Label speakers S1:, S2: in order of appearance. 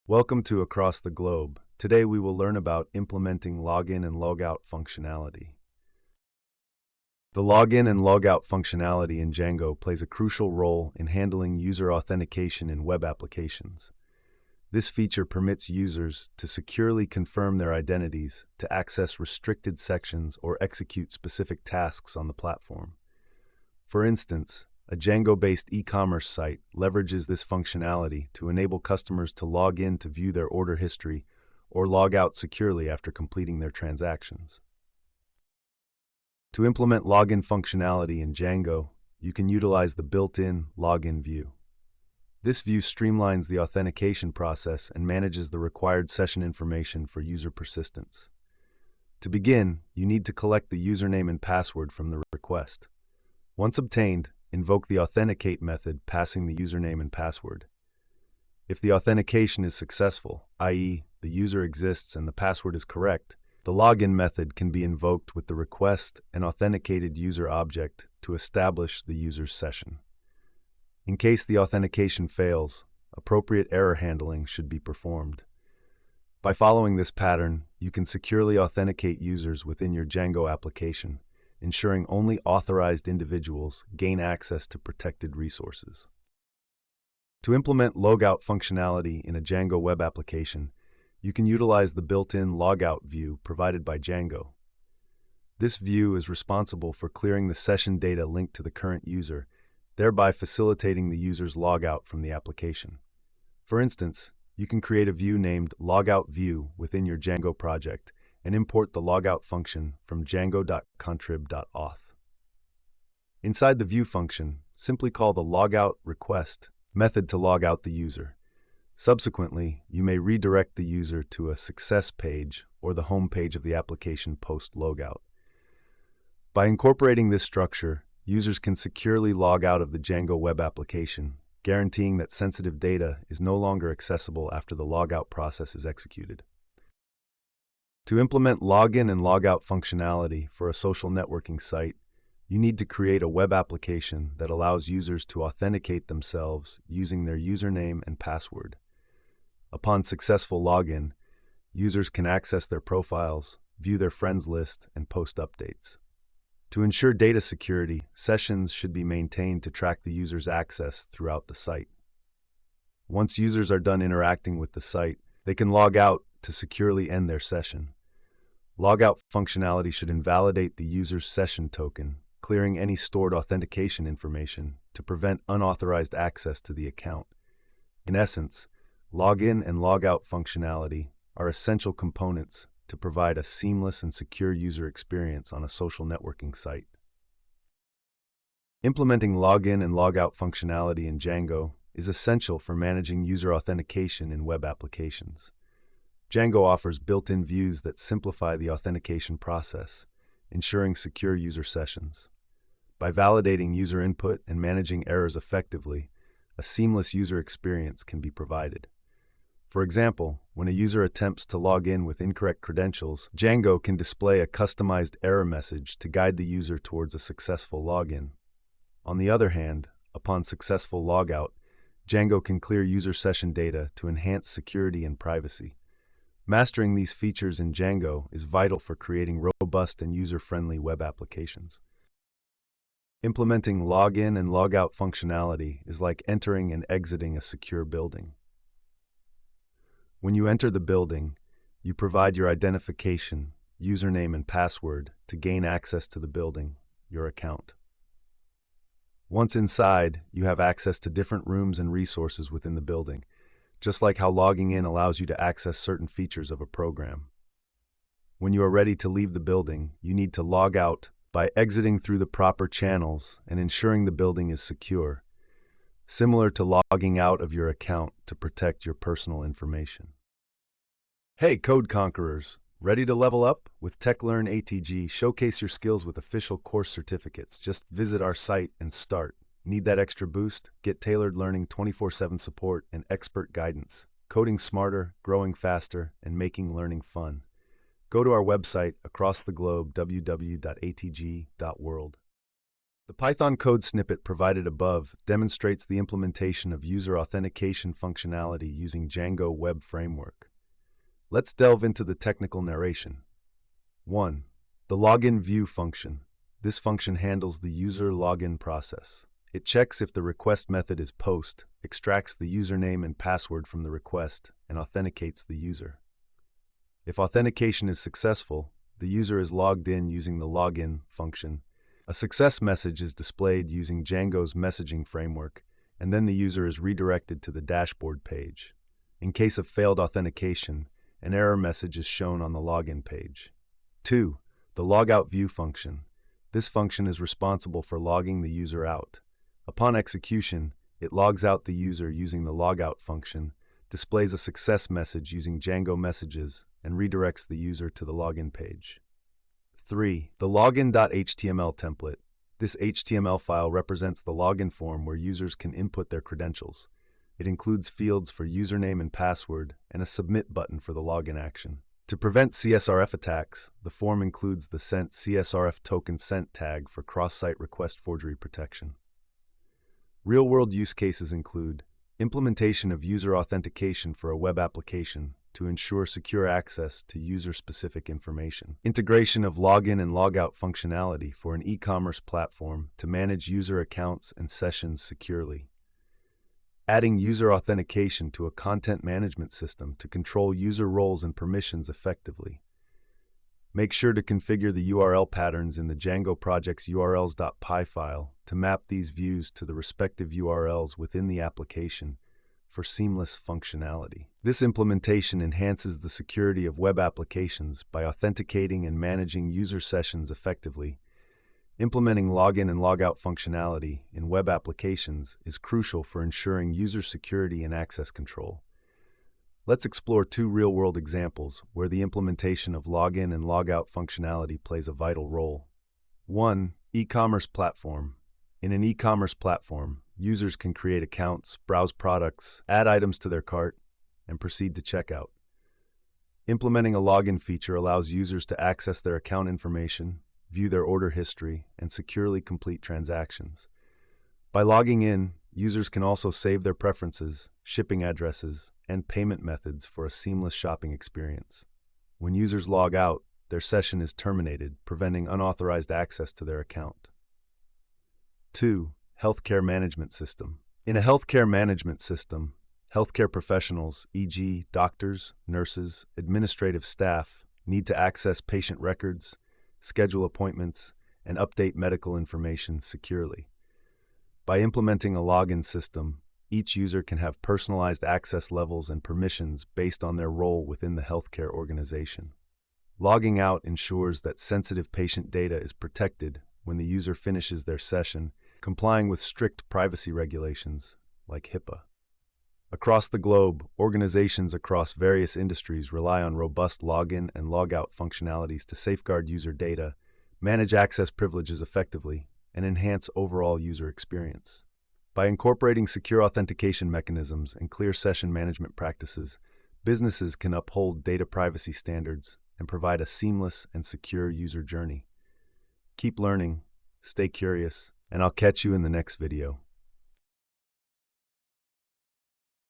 S1: Welcome to Across the Globe. Today we will learn about implementing login and logout functionality. The login and logout functionality in Django plays a crucial role in handling user authentication in web applications. This feature permits users to securely confirm their identities, to access restricted sections, or execute specific tasks on the platform. For instance, a Django-based e-commerce site leverages this functionality to enable customers to log in to view their order history or log out securely after completing their transactions. To implement login functionality in Django, you can utilize the built-in login view. This view streamlines the authentication process and manages the required session information for user persistence. To begin, you need to collect the username and password from the request. Once obtained, invoke the authenticate method passing the username and password. If the authentication is successful, i.e., the user exists and the password is correct, the login method can be invoked with the request and authenticated user object to establish the user's session. In case the authentication fails, appropriate error handling should be performed. By following this pattern, you can securely authenticate users within your Django application, ensuring only authorized individuals gain access to protected resources. To implement logout functionality in a Django web application, you can utilize the built-in logout view provided by Django. This view is responsible for clearing the session data linked to the current user, thereby facilitating the user's logout from the application. For instance, you can create a view named Logout View within your Django project and import the logout function from django.contrib.auth. Inside the view function, simply call the logout request method to log out the user. Subsequently, you may redirect the user to a success page or the home page of the application post-logout. By incorporating this structure, users can securely log out of the Django web application, guaranteeing that sensitive data is no longer accessible after the logout process is executed. To implement login and logout functionality for a social networking site, you need to create a web application that allows users to authenticate themselves using their username and password. Upon successful login, users can access their profiles, view their friends list, and post updates. To ensure data security, sessions should be maintained to track the user's access throughout the site. Once users are done interacting with the site, they can log out to securely end their session. Logout functionality should invalidate the user's session token, clearing any stored authentication information to prevent unauthorized access to the account. In essence, login and logout functionality are essential components to provide a seamless and secure user experience on a social networking site. Implementing login and logout functionality in Django is essential for managing user authentication in web applications. Django offers built-in views that simplify the authentication process, ensuring secure user sessions. By validating user input and managing errors effectively, a seamless user experience can be provided. For example, when a user attempts to log in with incorrect credentials, Django can display a customized error message to guide the user towards a successful login. On the other hand, upon successful logout, Django can clear user session data to enhance security and privacy. Mastering these features in Django is vital for creating robust and user-friendly web applications. Implementing login and logout functionality is like entering and exiting a secure building. When you enter the building, you provide your identification, username, and password to gain access to the building, your account. Once inside, you have access to different rooms and resources within the building, just like how logging in allows you to access certain features of a program. When you are ready to leave the building, you need to log out by exiting through the proper channels and ensuring the building is secure, similar to logging out of your account to protect your personal information. Hey, Code Conquerors! Ready to level up? With TechLearn ATG, showcase your skills with official course certificates. Just visit our site and start. Need that extra boost? Get tailored learning, 24/7 support, and expert guidance. Coding smarter, growing faster, and making learning fun. Go to our website across the globe, www.atg.world. The Python code snippet provided above demonstrates the implementation of user authentication functionality using Django Web Framework. Let's delve into the technical narration. 1. The login view function. This function handles the user login process. It checks if the request method is POST, extracts the username and password from the request, and authenticates the user. If authentication is successful, the user is logged in using the login function. A success message is displayed using Django's messaging framework, and then the user is redirected to the dashboard page. In case of failed authentication, an error message is shown on the login page. 2. The logout view function. This function is responsible for logging the user out. Upon execution, it logs out the user using the logout function, displays a success message using Django messages, and redirects the user to the login page. 3. The login.html template. This HTML file represents the login form where users can input their credentials. It includes fields for username and password, and a submit button for the login action. To prevent CSRF attacks, the form includes the sent CSRF token sent tag for cross-site request forgery protection. Real-world use cases include implementation of user authentication for a web application to ensure secure access to user-specific information, integration of login and logout functionality for an e-commerce platform to manage user accounts and sessions securely, adding user authentication to a content management system to control user roles and permissions effectively. Make sure to configure the URL patterns in the Django project's urls.py file to map these views to the respective URLs within the application for seamless functionality. This implementation enhances the security of web applications by authenticating and managing user sessions effectively. Implementing login and logout functionality in web applications is crucial for ensuring user security and access control. Let's explore two real-world examples where the implementation of login and logout functionality plays a vital role. 1. E-commerce platform. In an e-commerce platform, users can create accounts, browse products, add items to their cart, and proceed to checkout. Implementing a login feature allows users to access their account information, view their order history, and securely complete transactions. By logging in, users can also save their preferences, shipping addresses, and payment methods for a seamless shopping experience. When users log out, their session is terminated, preventing unauthorized access to their account. 2. Healthcare management system. In a healthcare management system, healthcare professionals, e.g., doctors, nurses, administrative staff, need to access patient records, schedule appointments, and update medical information securely. By implementing a login system, each user can have personalized access levels and permissions based on their role within the healthcare organization. Logging out ensures that sensitive patient data is protected when the user finishes their session, complying with strict privacy regulations like HIPAA. Across the globe, organizations across various industries rely on robust login and logout functionalities to safeguard user data, manage access privileges effectively, and enhance overall user experience. By incorporating secure authentication mechanisms and clear session management practices, businesses can uphold data privacy standards and provide a seamless and secure user journey. Keep learning, stay curious, and I'll catch you in the next video.